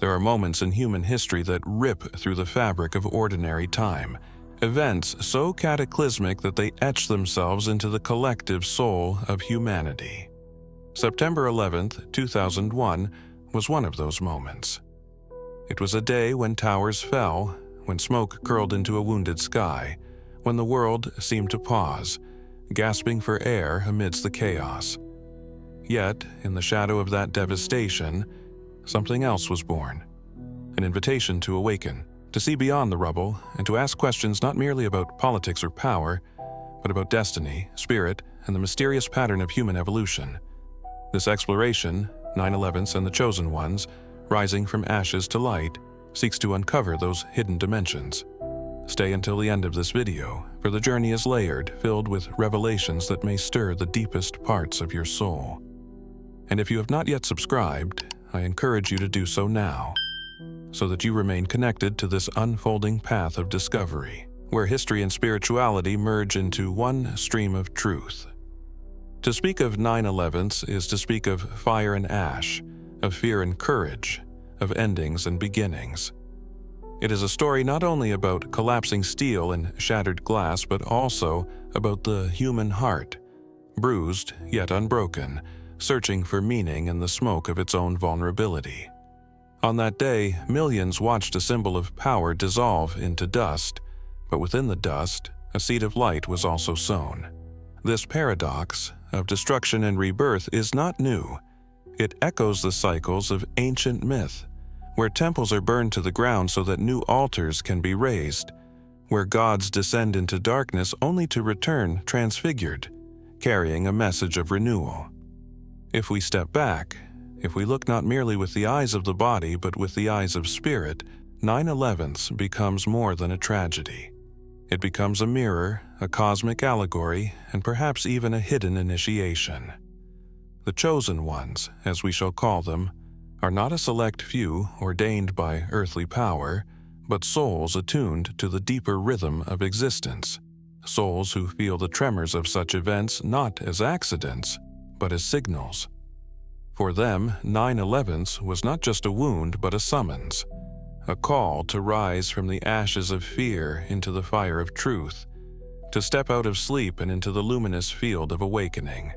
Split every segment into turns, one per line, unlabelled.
There are moments in human history that rip through the fabric of ordinary time, events so cataclysmic that they etch themselves into the collective soul of humanity. September 11th, 2001 was one of those moments. It was a day when towers fell, when smoke curled into a wounded sky, when the world seemed to pause, gasping for air amidst the chaos. Yet, in the shadow of that devastation, something else was born. An invitation to awaken, to see beyond the rubble, and to ask questions not merely about politics or power, but about destiny, spirit, and the mysterious pattern of human evolution. This exploration, 9/11s and the chosen ones, rising from ashes to light, seeks to uncover those hidden dimensions. Stay until the end of this video, for the journey is layered, filled with revelations that may stir the deepest parts of your soul. And if you have not yet subscribed, I encourage you to do so now, so that you remain connected to this unfolding path of discovery, where history and spirituality merge into one stream of truth. To speak of 9/11s is to speak of fire and ash, of fear and courage, of endings and beginnings. It is a story not only about collapsing steel and shattered glass, but also about the human heart, bruised yet unbroken, searching for meaning in the smoke of its own vulnerability. On that day, millions watched a symbol of power dissolve into dust, but within the dust, a seed of light was also sown. This paradox of destruction and rebirth is not new. It echoes the cycles of ancient myth, where temples are burned to the ground so that new altars can be raised, where gods descend into darkness only to return transfigured, carrying a message of renewal. If we step back, if we look not merely with the eyes of the body but with the eyes of spirit, 9/11s becomes more than a tragedy. It becomes a mirror, a cosmic allegory, and perhaps even a hidden initiation. The chosen ones, as we shall call them, are not a select few ordained by earthly power, but souls attuned to the deeper rhythm of existence, souls who feel the tremors of such events not as accidents, but as signals. For them, 9/11s was not just a wound but a summons, a call to rise from the ashes of fear into the fire of truth, to step out of sleep and into the luminous field of awakening.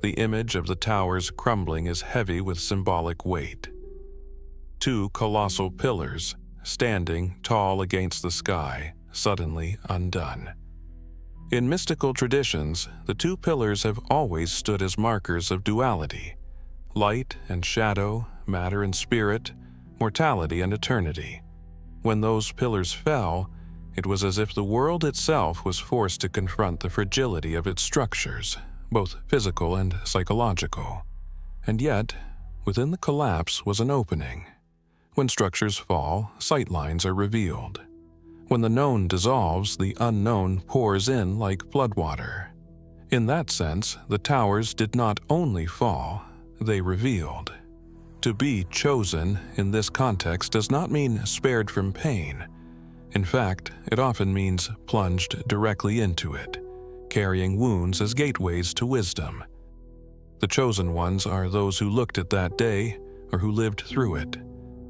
The image of the towers crumbling is heavy with symbolic weight. Two colossal pillars, standing tall against the sky, suddenly undone. In mystical traditions, the two pillars have always stood as markers of duality: light and shadow, matter and spirit, mortality and eternity. When those pillars fell, it was as if the world itself was forced to confront the fragility of its structures, both physical and psychological. And yet, within the collapse was an opening. When structures fall, sightlines are revealed. When the known dissolves, the unknown pours in like floodwater. In that sense, the towers did not only fall, they revealed. To be chosen in this context does not mean spared from pain. In fact, it often means plunged directly into it, carrying wounds as gateways to wisdom. The chosen ones are those who looked at that day, or who lived through it,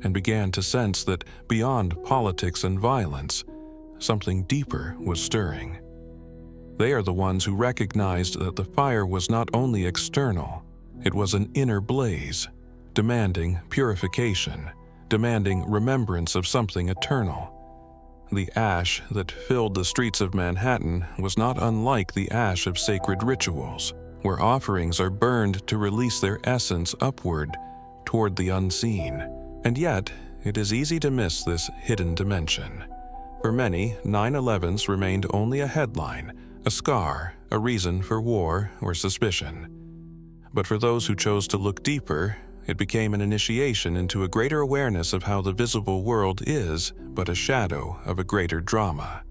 and began to sense that beyond politics and violence, something deeper was stirring. They are the ones who recognized that the fire was not only external, it was an inner blaze, demanding purification, demanding remembrance of something eternal. The ash that filled the streets of Manhattan was not unlike the ash of sacred rituals, where offerings are burned to release their essence upward toward the unseen. And yet, it is easy to miss this hidden dimension. For many, 9/11s remained only a headline, a scar, a reason for war or suspicion. But for those who chose to look deeper, it became an initiation into a greater awareness of how the visible world is but a shadow of a greater drama.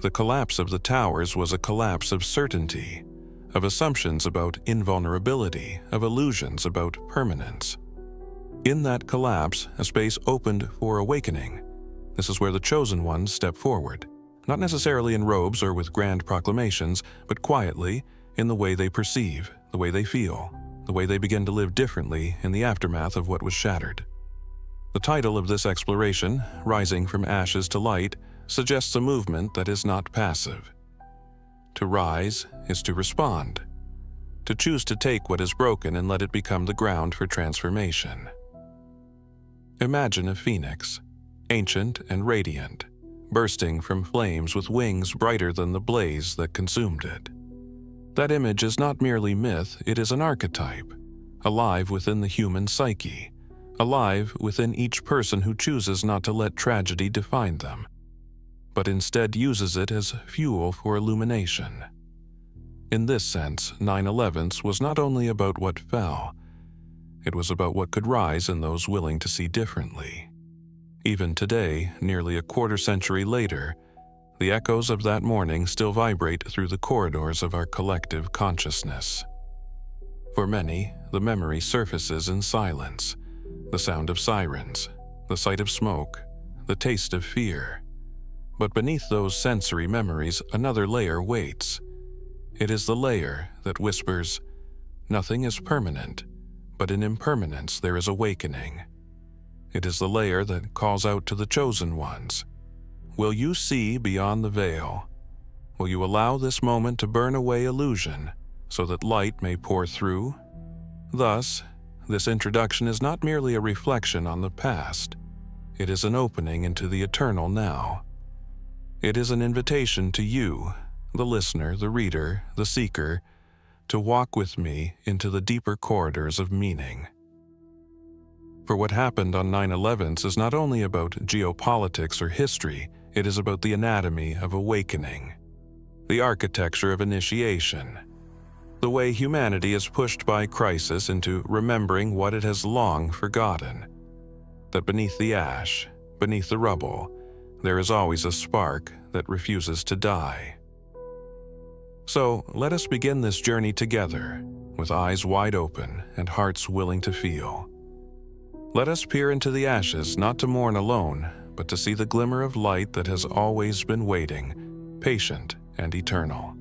The collapse of the towers was a collapse of certainty, of assumptions about invulnerability, of illusions about permanence. In that collapse, a space opened for awakening. This is where the chosen ones step forward, not necessarily in robes or with grand proclamations, but quietly in the way they perceive, the way they feel, the way they begin to live differently in the aftermath of what was shattered. The title of this exploration, Rising from Ashes to Light, suggests a movement that is not passive. To rise is to respond, to choose to take what is broken and let it become the ground for transformation. Imagine a phoenix, ancient and radiant, bursting from flames with wings brighter than the blaze that consumed it. That image is not merely myth, it is an archetype, alive within the human psyche, alive within each person who chooses not to let tragedy define them, but instead uses it as fuel for illumination. In this sense, 9/11 was not only about what fell, it was about what could rise in those willing to see differently. Even today, nearly a quarter century later, the echoes of that morning still vibrate through the corridors of our collective consciousness. For many, the memory surfaces in silence, the sound of sirens, the sight of smoke, the taste of fear. But beneath those sensory memories, another layer waits. It is the layer that whispers, "Nothing is permanent, but in impermanence there is awakening." It is the layer that calls out to the chosen ones. Will you see beyond the veil? Will you allow this moment to burn away illusion so that light may pour through? Thus, this introduction is not merely a reflection on the past. It is an opening into the eternal now. It is an invitation to you, the listener, the reader, the seeker, to walk with me into the deeper corridors of meaning. For what happened on 9/11 is not only about geopolitics or history, it is about the anatomy of awakening, the architecture of initiation, the way humanity is pushed by crisis into remembering what it has long forgotten, that beneath the ash, beneath the rubble, there is always a spark that refuses to die. So let us begin this journey together, with eyes wide open and hearts willing to feel. Let us peer into the ashes not to mourn alone, but to see the glimmer of light that has always been waiting, patient and eternal.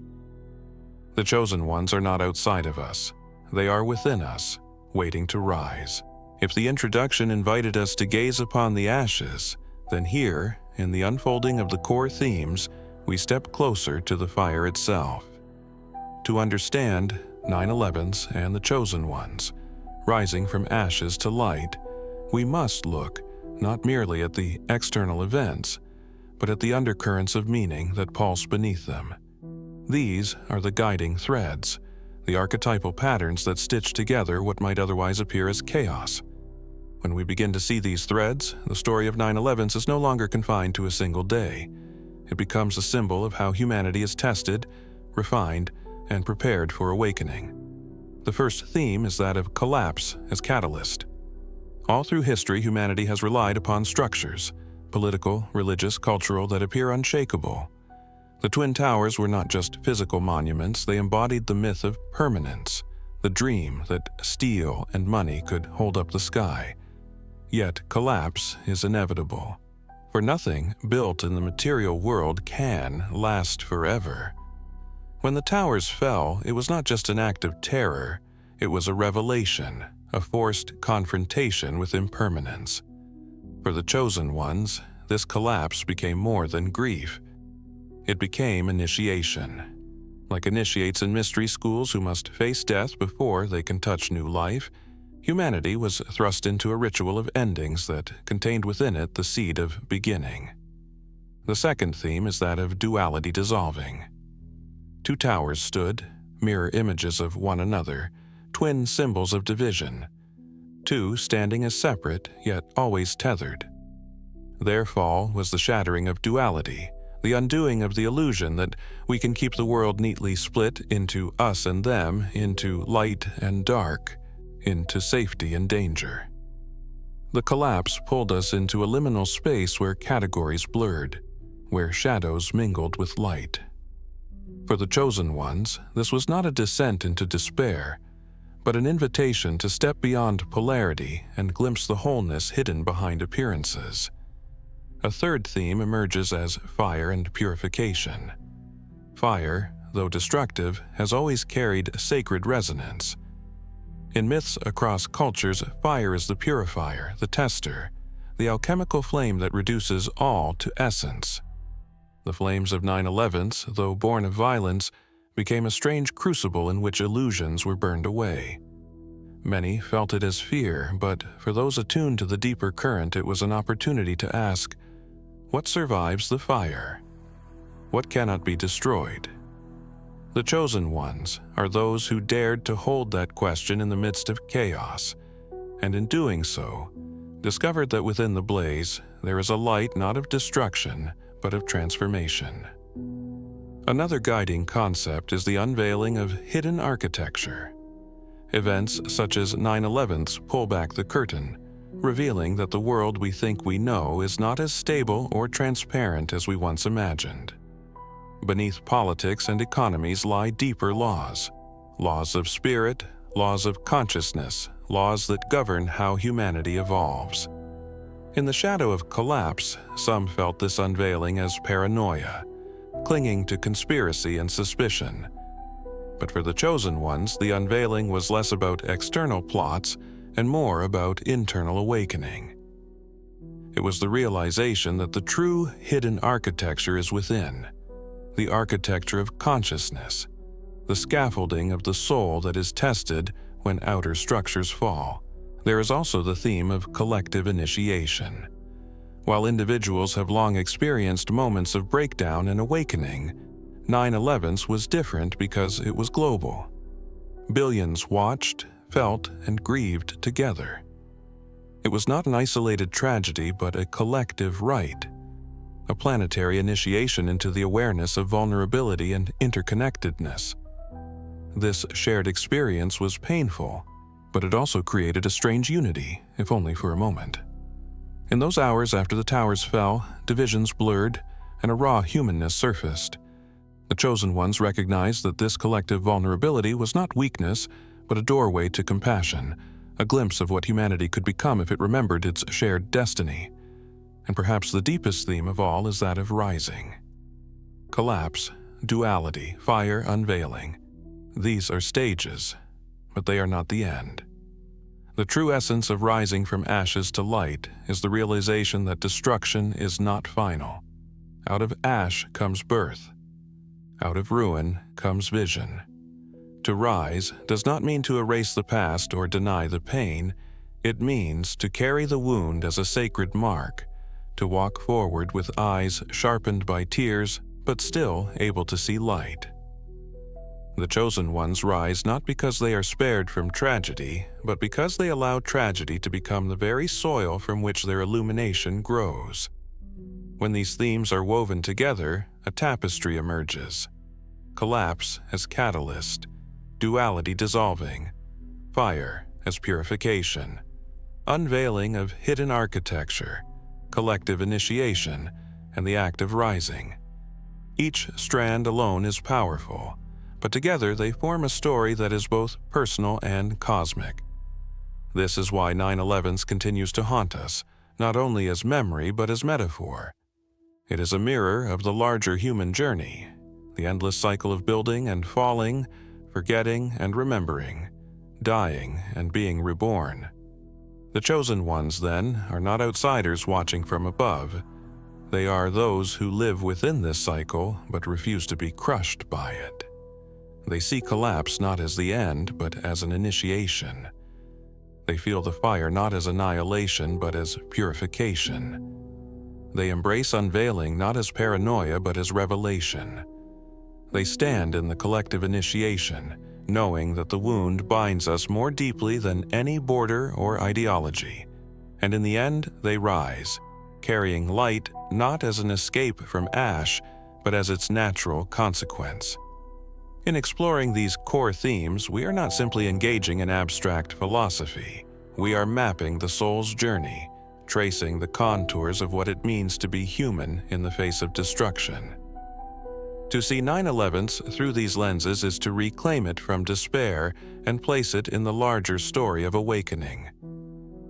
The chosen ones are not outside of us. They are within us, waiting to rise. If the introduction invited us to gaze upon the ashes, then here, in the unfolding of the core themes, we step closer to the fire itself. To understand 9/11s and the chosen ones, rising from ashes to light, we must look not merely at the external events, but at the undercurrents of meaning that pulse beneath them. These are the guiding threads, the archetypal patterns that stitch together what might otherwise appear as chaos. When we begin to see these threads, the story of 9/11s is no longer confined to a single day. It becomes a symbol of how humanity is tested, refined, and prepared for awakening. The first theme is that of collapse as catalyst. All through history, humanity has relied upon structures, political, religious, cultural, that appear unshakable. The Twin Towers were not just physical monuments, they embodied the myth of permanence, the dream that steel and money could hold up the sky. Yet collapse is inevitable, for nothing built in the material world can last forever. When the towers fell, it was not just an act of terror, it was a revelation, a forced confrontation with impermanence. For the chosen ones, this collapse became more than grief. It became initiation. Like initiates in mystery schools who must face death before they can touch new life, humanity was thrust into a ritual of endings that contained within it the seed of beginning. The second theme is that of duality dissolving. Two towers stood, mirror images of one another, twin symbols of division, two standing as separate yet always tethered. Their fall was the shattering of duality, the undoing of the illusion that we can keep the world neatly split into us and them, into light and dark, into safety and danger. The collapse pulled us into a liminal space where categories blurred, where shadows mingled with light. For the chosen ones, this was not a descent into despair, but an invitation to step beyond polarity and glimpse the wholeness hidden behind appearances. A third theme emerges as fire and purification. Fire, though destructive, has always carried sacred resonance. In myths across cultures, fire is the purifier, the tester, the alchemical flame that reduces all to essence. The flames of 9/11s, though born of violence, became a strange crucible in which illusions were burned away. Many felt it as fear, but for those attuned to the deeper current, it was an opportunity to ask, what survives the fire? What cannot be destroyed? The chosen ones are those who dared to hold that question in the midst of chaos, and in doing so, discovered that within the blaze there is a light not of destruction, but of transformation. Another guiding concept is the unveiling of hidden architecture. Events such as 9/11s pull back the curtain, revealing that the world we think we know is not as stable or transparent as we once imagined. Beneath politics and economies lie deeper laws of spirit, laws of consciousness, laws that govern how humanity evolves. In the shadow of collapse, some felt this unveiling as paranoia, clinging to conspiracy and suspicion. But for the chosen ones, the unveiling was less about external plots and more about internal awakening. It was the realization that the true hidden architecture is within, the architecture of consciousness, the scaffolding of the soul that is tested when outer structures fall. There is also the theme of collective initiation. While individuals have long experienced moments of breakdown and awakening, 9/11s was different because it was global. Billions watched, felt, and grieved together. It was not an isolated tragedy, but a collective rite, a planetary initiation into the awareness of vulnerability and interconnectedness. This shared experience was painful, but it also created a strange unity, if only for a moment. In those hours after the towers fell, divisions blurred, and a raw humanness surfaced. The chosen ones recognized that this collective vulnerability was not weakness, but a doorway to compassion, a glimpse of what humanity could become if it remembered its shared destiny. And perhaps the deepest theme of all is that of rising. Collapse, duality, fire, unveiling. These are stages, but they are not the end. The true essence of rising from ashes to light is the realization that destruction is not final. Out of ash comes birth. Out of ruin comes vision. To rise does not mean to erase the past or deny the pain. It means to carry the wound as a sacred mark, to walk forward with eyes sharpened by tears, but still able to see light. The chosen ones rise not because they are spared from tragedy, but because they allow tragedy to become the very soil from which their illumination grows. When these themes are woven together, a tapestry emerges. Collapse as catalyst, duality dissolving, fire as purification, unveiling of hidden architecture, collective initiation, and the act of rising. Each strand alone is powerful, but together they form a story that is both personal and cosmic. This is why 9/11s continues to haunt us, not only as memory but as metaphor. It is a mirror of the larger human journey, the endless cycle of building and falling, forgetting and remembering, dying and being reborn. The chosen ones, then, are not outsiders watching from above. They are those who live within this cycle but refuse to be crushed by it. They see collapse not as the end, but as an initiation. They feel the fire not as annihilation, but as purification. They embrace unveiling not as paranoia, but as revelation. They stand in the collective initiation, knowing that the wound binds us more deeply than any border or ideology. And in the end, they rise, carrying light not as an escape from ash, but as its natural consequence. In exploring these core themes, we are not simply engaging in abstract philosophy. We are mapping the soul's journey, tracing the contours of what it means to be human in the face of destruction. To see 9/11s through these lenses is to reclaim it from despair and place it in the larger story of awakening.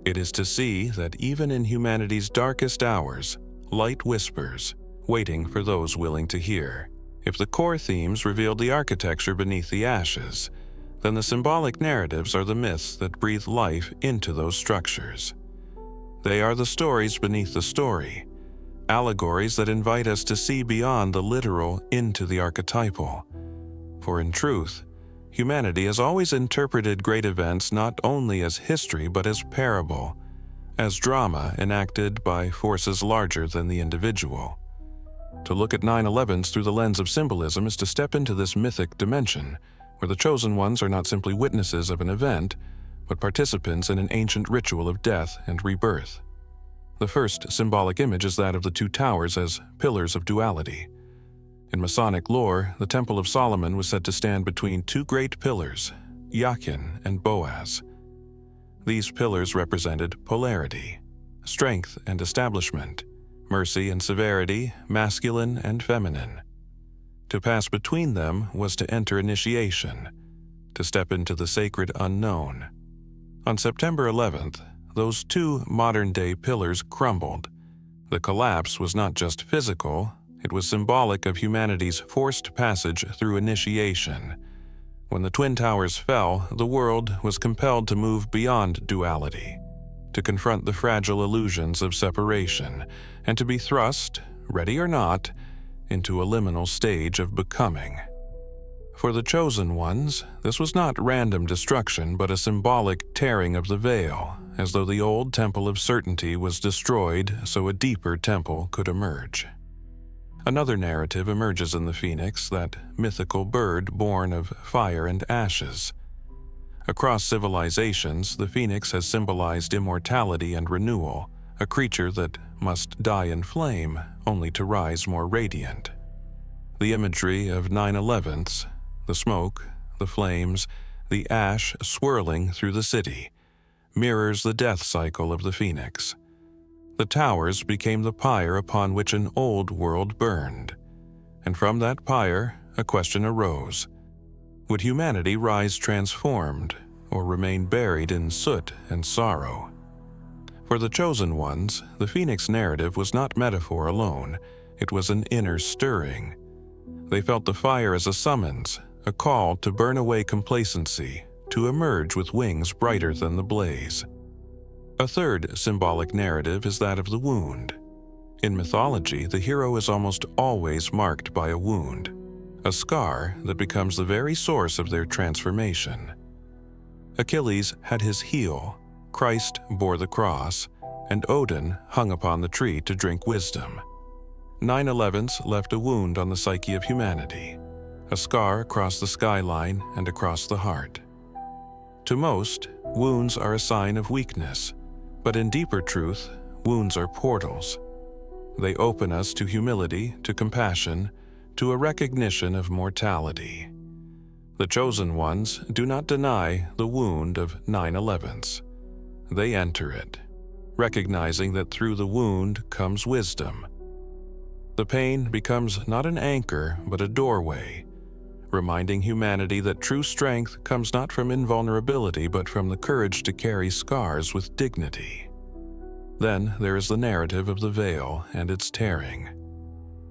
It is to see that even in humanity's darkest hours, light whispers, waiting for those willing to hear. If the core themes revealed the architecture beneath the ashes, then the symbolic narratives are the myths that breathe life into those structures. They are the stories beneath the story, allegories that invite us to see beyond the literal into the archetypal. For in truth, humanity has always interpreted great events not only as history but as parable, as drama enacted by forces larger than the individual. To look at 9/11s through the lens of symbolism is to step into this mythic dimension, where the chosen ones are not simply witnesses of an event, but participants in an ancient ritual of death and rebirth. The first symbolic image is that of the two towers as pillars of duality. In Masonic lore, the Temple of Solomon was said to stand between two great pillars, Jachin and Boaz. These pillars represented polarity, strength and establishment, mercy and severity, masculine and feminine. To pass between them was to enter initiation, to step into the sacred unknown. On September 11th, those two modern-day pillars crumbled. The collapse was not just physical, it was symbolic of humanity's forced passage through initiation. When the Twin Towers fell, the world was compelled to move beyond duality, to confront the fragile illusions of separation, and to be thrust, ready or not, into a liminal stage of becoming. For the chosen ones, this was not random destruction but a symbolic tearing of the veil, as though the old temple of certainty was destroyed so a deeper temple could emerge. Another narrative emerges in the phoenix, that mythical bird born of fire and ashes. Across civilizations, the phoenix has symbolized immortality and renewal, a creature that must die in flame only to rise more radiant. The imagery of 9/11s, the smoke, the flames, the ash swirling through the city, mirrors the death cycle of the phoenix. The towers became the pyre upon which an old world burned, and from that pyre a question arose. Would humanity rise transformed, or remain buried in soot and sorrow? For the chosen ones, the phoenix narrative was not metaphor alone, it was an inner stirring. They felt the fire as a summons, a call to burn away complacency, to emerge with wings brighter than the blaze. A third symbolic narrative is that of the wound. In mythology, the hero is almost always marked by a wound, a scar that becomes the very source of their transformation. Achilles had his heel, Christ bore the cross, and Odin hung upon the tree to drink wisdom. 9/11s left a wound on the psyche of humanity, a scar across the skyline and across the heart. To most, wounds are a sign of weakness, but in deeper truth, wounds are portals. They open us to humility, to compassion, to a recognition of mortality. The chosen ones do not deny the wound of 9/11s. They enter it, recognizing that through the wound comes wisdom. The pain becomes not an anchor, but a doorway, reminding humanity that true strength comes not from invulnerability but from the courage to carry scars with dignity. Then there is the narrative of the veil and its tearing.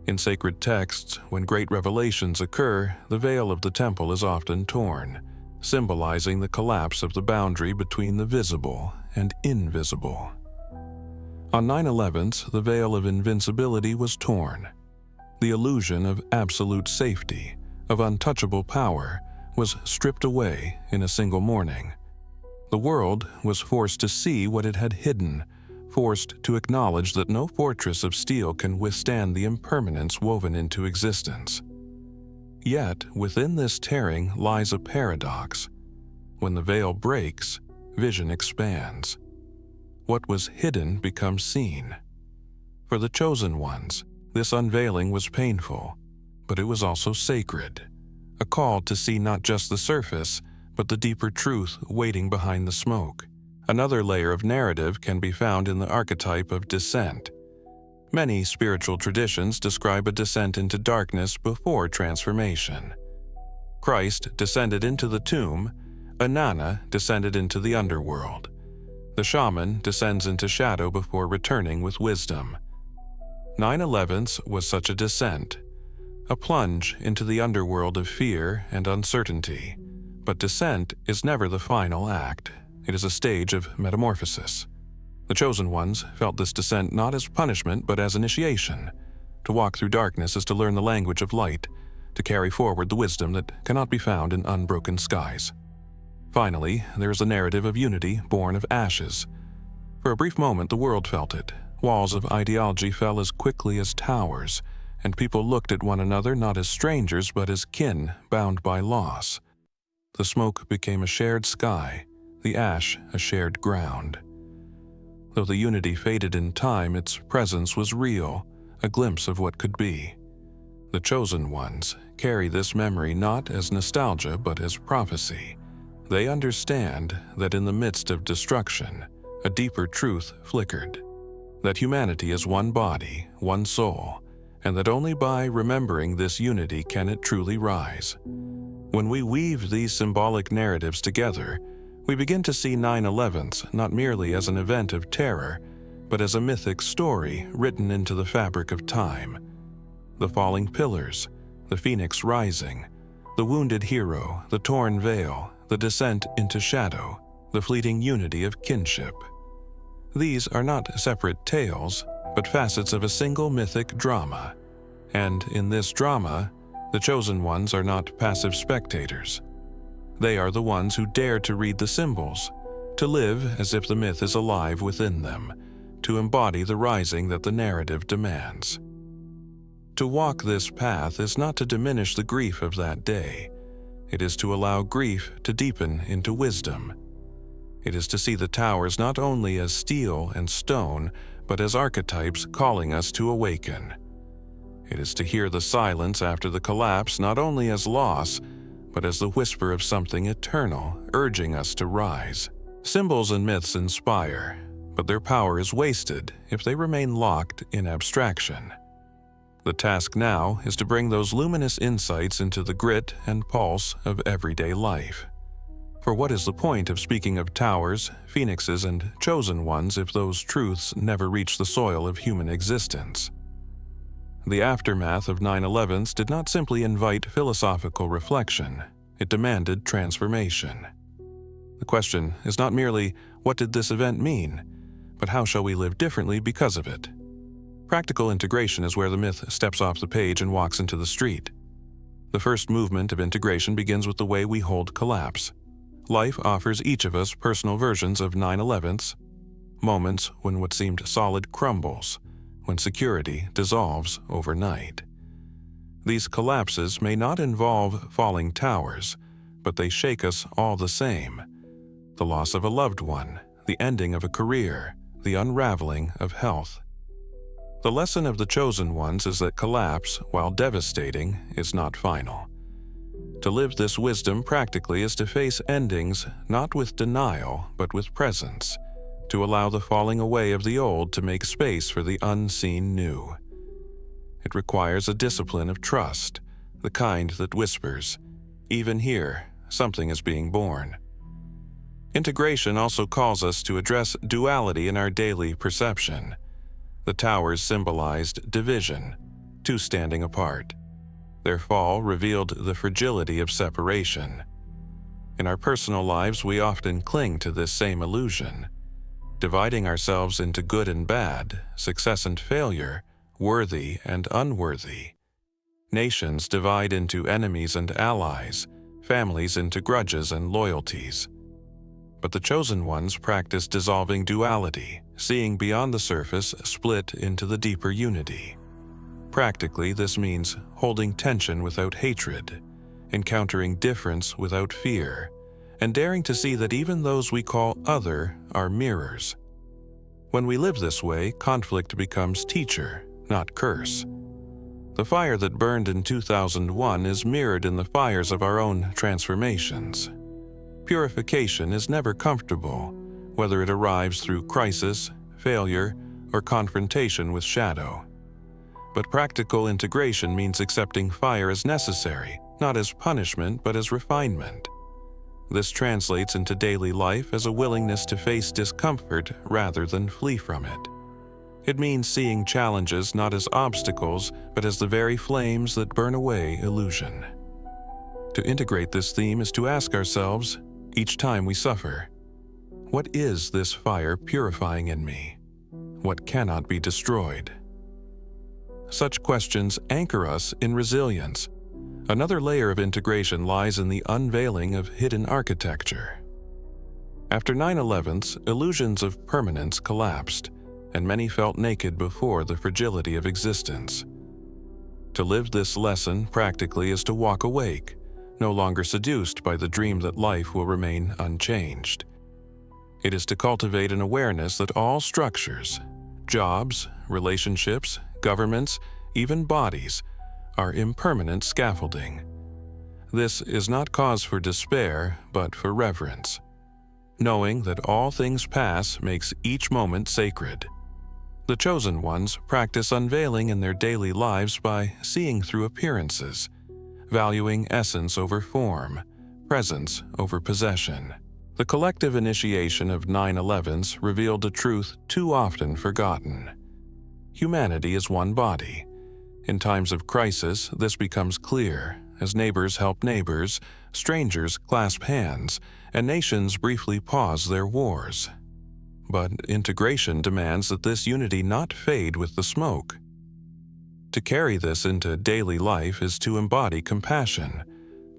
In sacred texts, when great revelations occur, the veil of the temple is often torn, symbolizing the collapse of the boundary between the visible and invisible. On 9/11s, the veil of invincibility was torn. The illusion of absolute safety, of untouchable power, was stripped away in a single morning. The world was forced to see what it had hidden, forced to acknowledge that no fortress of steel can withstand the impermanence woven into existence. Yet, within this tearing lies a paradox. When the veil breaks, vision expands. What was hidden becomes seen. For the chosen ones, this unveiling was painful, but it was also sacred, a call to see not just the surface, but the deeper truth waiting behind the smoke. Another layer of narrative can be found in the archetype of descent. Many spiritual traditions describe a descent into darkness before transformation. Christ descended into the tomb, Inanna descended into the underworld. The shaman descends into shadow before returning with wisdom. 9/11s was such a descent, a plunge into the underworld of fear and uncertainty. But descent is never the final act. It is a stage of metamorphosis. The chosen ones felt this descent not as punishment but as initiation. To walk through darkness is to learn the language of light, to carry forward the wisdom that cannot be found in unbroken skies. Finally, there is a narrative of unity born of ashes. For a brief moment the world felt it. Walls of ideology fell as quickly as towers, and people looked at one another not as strangers but as kin bound by loss. The smoke became a shared sky, the ash a shared ground. Though the unity faded in time, its presence was real, a glimpse of what could be. The chosen ones carry this memory not as nostalgia but as prophecy. They understand that in the midst of destruction, a deeper truth flickered, that humanity is one body, one soul, and that only by remembering this unity can it truly rise. When we weave these symbolic narratives together, we begin to see 9/11s not merely as an event of terror, but as a mythic story written into the fabric of time. The falling pillars, the phoenix rising, the wounded hero, the torn veil, the descent into shadow, the fleeting unity of kinship. These are not separate tales, but facets of a single mythic drama. And in this drama, the chosen ones are not passive spectators. They are the ones who dare to read the symbols, to live as if the myth is alive within them, to embody the rising that the narrative demands. To walk this path is not to diminish the grief of that day. It is to allow grief to deepen into wisdom. It is to see the towers not only as steel and stone, but as archetypes calling us to awaken. It is to hear the silence after the collapse not only as loss, but as the whisper of something eternal urging us to rise. Symbols and myths inspire, but their power is wasted if they remain locked in abstraction. The task now is to bring those luminous insights into the grit and pulse of everyday life. For what is the point of speaking of towers, phoenixes, and chosen ones if those truths never reach the soil of human existence? The aftermath of 9/11s did not simply invite philosophical reflection, it demanded transformation. The question is not merely, what did this event mean, but how shall we live differently because of it? Practical integration is where the myth steps off the page and walks into the street. The first movement of integration begins with the way we hold collapse. Life offers each of us personal versions of 9/11s, moments when what seemed solid crumbles, when security dissolves overnight. These collapses may not involve falling towers, but they shake us all the same. The loss of a loved one, the ending of a career, the unraveling of health. The lesson of the chosen ones is that collapse, while devastating, is not final. To live this wisdom practically is to face endings not with denial, but with presence, to allow the falling away of the old to make space for the unseen new. It requires a discipline of trust, the kind that whispers, "Even here, something is being born." Integration also calls us to address duality in our daily perception. The towers symbolized division, two standing apart. Their fall revealed the fragility of separation. In our personal lives, we often cling to this same illusion, dividing ourselves into good and bad, success and failure, worthy and unworthy. Nations divide into enemies and allies, families into grudges and loyalties. But the chosen ones practice dissolving duality, seeing beyond the surface split into the deeper unity. Practically, this means holding tension without hatred, encountering difference without fear, and daring to see that even those we call other are mirrors. When we live this way, conflict becomes teacher, not curse. The fire that burned in 2001 is mirrored in the fires of our own transformations. Purification is never comfortable, whether it arrives through crisis, failure, or confrontation with shadow. But practical integration means accepting fire as necessary, not as punishment but as refinement. This translates into daily life as a willingness to face discomfort rather than flee from it. It means seeing challenges not as obstacles but as the very flames that burn away illusion. To integrate this theme is to ask ourselves, each time we suffer, What is this fire purifying in me? What cannot be destroyed? Such questions anchor us in resilience. Another layer of integration lies in the unveiling of hidden architecture. After 9/11's, illusions of permanence collapsed, and many felt naked before the fragility of existence. To live this lesson practically is to walk awake, no longer seduced by the dream that life will remain unchanged. It is to cultivate an awareness that all structures, jobs, relationships, governments, even bodies, are impermanent scaffolding. This is not cause for despair, but for reverence. Knowing that all things pass makes each moment sacred. The chosen ones practice unveiling in their daily lives by seeing through appearances, valuing essence over form, presence over possession. The collective initiation of 9/11's revealed a truth too often forgotten. Humanity is one body. In times of crisis, this becomes clear as neighbors help neighbors, strangers clasp hands, and nations briefly pause their wars. But integration demands that this unity not fade with the smoke. To carry this into daily life is to embody compassion,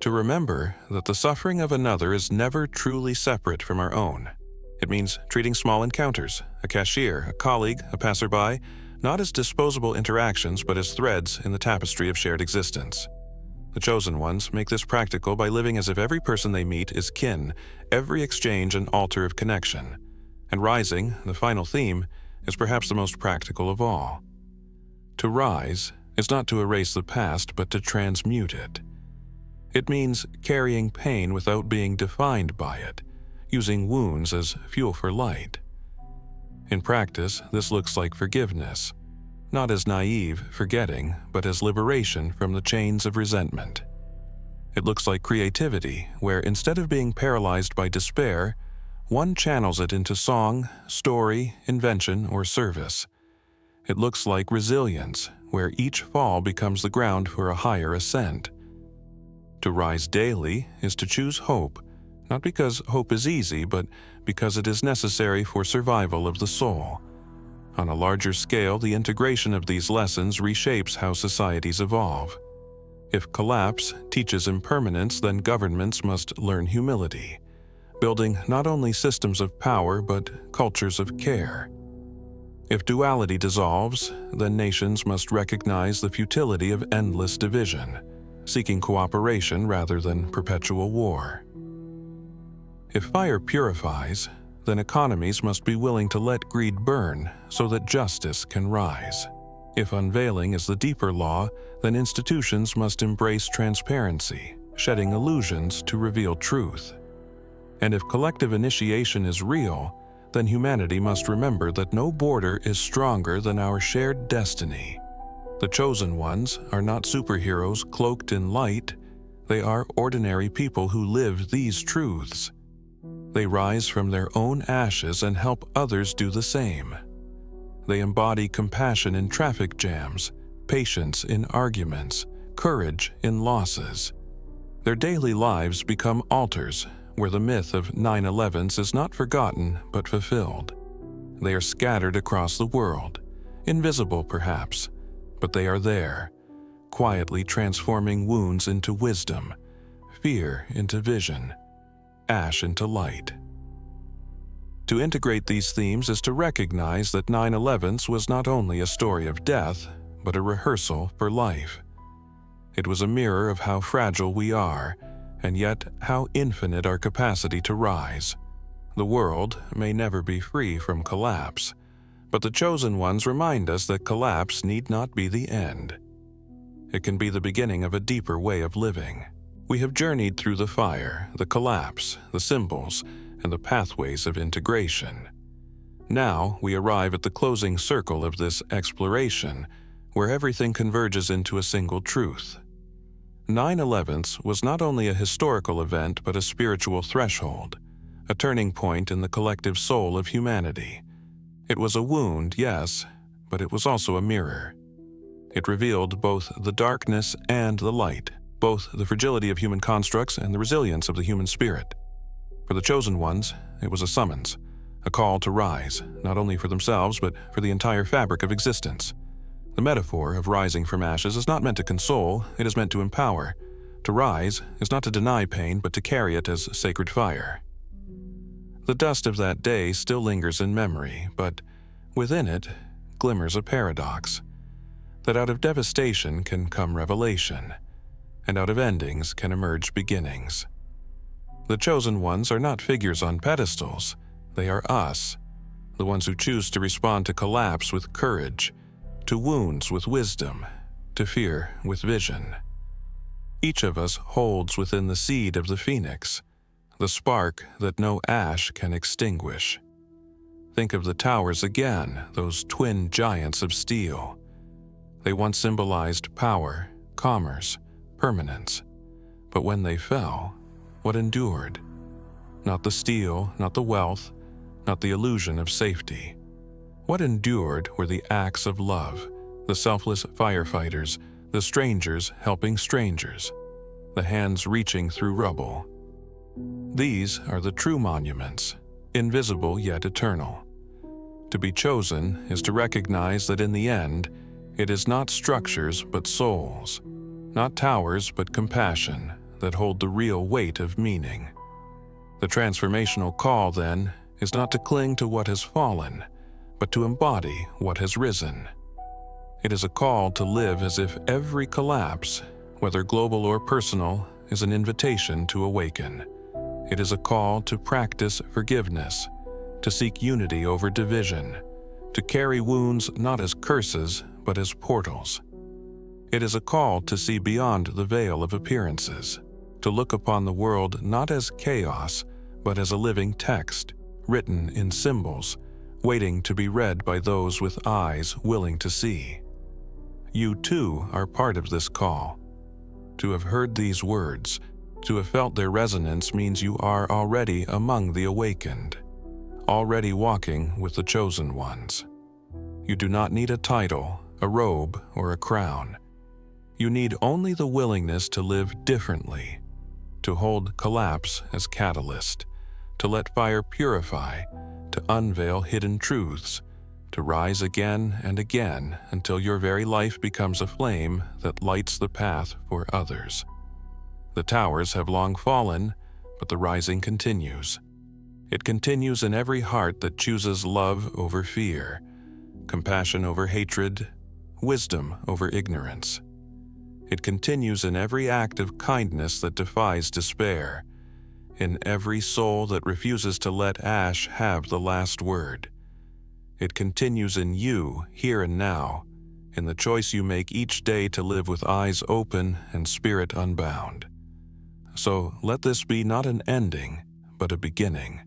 to remember that the suffering of another is never truly separate from our own. It means treating small encounters, a cashier, a colleague, a passerby, not as disposable interactions but as threads in the tapestry of shared existence. The chosen ones make this practical by living as if every person they meet is kin, every exchange an altar of connection. And rising, the final theme, is perhaps the most practical of all. To rise is not to erase the past but to transmute it. It means carrying pain without being defined by it, using wounds as fuel for light. In practice, this looks like forgiveness, not as naive forgetting, but as liberation from the chains of resentment. It looks like creativity, where instead of being paralyzed by despair, one channels it into song, story, invention, or service. It looks like resilience, where each fall becomes the ground for a higher ascent. To rise daily is to choose hope, not because hope is easy, but because it is necessary for survival of the soul. On a larger scale, the integration of these lessons reshapes how societies evolve. If collapse teaches impermanence, then governments must learn humility, building not only systems of power but cultures of care. If duality dissolves, then nations must recognize the futility of endless division, seeking cooperation rather than perpetual war. If fire purifies, then economies must be willing to let greed burn so that justice can rise. If unveiling is the deeper law, then institutions must embrace transparency, shedding illusions to reveal truth. And if collective initiation is real, then humanity must remember that no border is stronger than our shared destiny. The chosen ones are not superheroes cloaked in light. They are ordinary people who live these truths. They rise from their own ashes and help others do the same. They embody compassion in traffic jams, patience in arguments, courage in losses. Their daily lives become altars where the myth of 9/11's is not forgotten but fulfilled. They are scattered across the world, invisible perhaps, but they are there, quietly transforming wounds into wisdom, fear into vision, ash into light. To integrate these themes is to recognize that 9/11's was not only a story of death, but a rehearsal for life. It was a mirror of how fragile we are, and yet how infinite our capacity to rise. The world may never be free from collapse, but the chosen ones remind us that collapse need not be the end. It can be the beginning of a deeper way of living. We have journeyed through the fire, the collapse, the symbols, and the pathways of integration. Now we arrive at the closing circle of this exploration, where everything converges into a single truth. 9/11's was not only a historical event but a spiritual threshold, a turning point in the collective soul of humanity. It was a wound, yes, but it was also a mirror. It revealed both the darkness and the light, both the fragility of human constructs and the resilience of the human spirit. For the chosen ones, it was a summons, a call to rise, not only for themselves but for the entire fabric of existence. The metaphor of rising from ashes is not meant to console, it is meant to empower. To rise is not to deny pain but to carry it as sacred fire. The dust of that day still lingers in memory, but within it glimmers a paradox, that out of devastation can come revelation, and out of endings can emerge beginnings. The chosen ones are not figures on pedestals, they are us, the ones who choose to respond to collapse with courage, to wounds with wisdom, to fear with vision. Each of us holds within the seed of the phoenix, the spark that no ash can extinguish. Think of the towers again, those twin giants of steel. They once symbolized power, commerce, permanence. But when they fell, what endured? Not the steel, not the wealth, not the illusion of safety. What endured were the acts of love, the selfless firefighters, the strangers helping strangers, the hands reaching through rubble. These are the true monuments, invisible yet eternal. To be chosen is to recognize that in the end, it is not structures but souls, not towers but compassion that hold the real weight of meaning. The transformational call, then, is not to cling to what has fallen, but to embody what has risen. It is a call to live as if every collapse, whether global or personal, is an invitation to awaken. It is a call to practice forgiveness, to seek unity over division, to carry wounds not as curses but as portals. It is a call to see beyond the veil of appearances, to look upon the world not as chaos but as a living text, written in symbols, waiting to be read by those with eyes willing to see. You too are part of this call. To have heard these words, to have felt their resonance means you are already among the awakened, already walking with the chosen ones. You do not need a title, a robe, or a crown. You need only the willingness to live differently, to hold collapse as catalyst, to let fire purify, to unveil hidden truths, to rise again and again until your very life becomes a flame that lights the path for others. The towers have long fallen, but the rising continues. It continues in every heart that chooses love over fear, compassion over hatred, wisdom over ignorance. It continues in every act of kindness that defies despair, in every soul that refuses to let ash have the last word. It continues in you, here and now, in the choice you make each day to live with eyes open and spirit unbound. So let this be not an ending, but a beginning.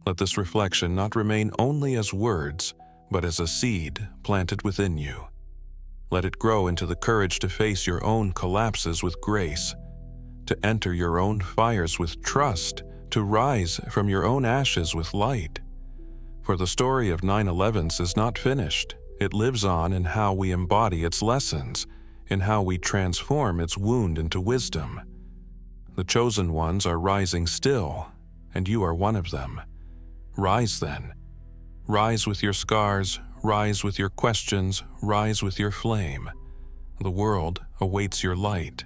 Let this reflection not remain only as words, but as a seed planted within you. Let it grow into the courage to face your own collapses with grace, to enter your own fires with trust, to rise from your own ashes with light. For the story of 9/11s is not finished. It lives on in how we embody its lessons, in how we transform its wound into wisdom. The chosen ones are rising still, and you are one of them. Rise then. Rise with your scars, rise with your questions, rise with your flame. The world awaits your light.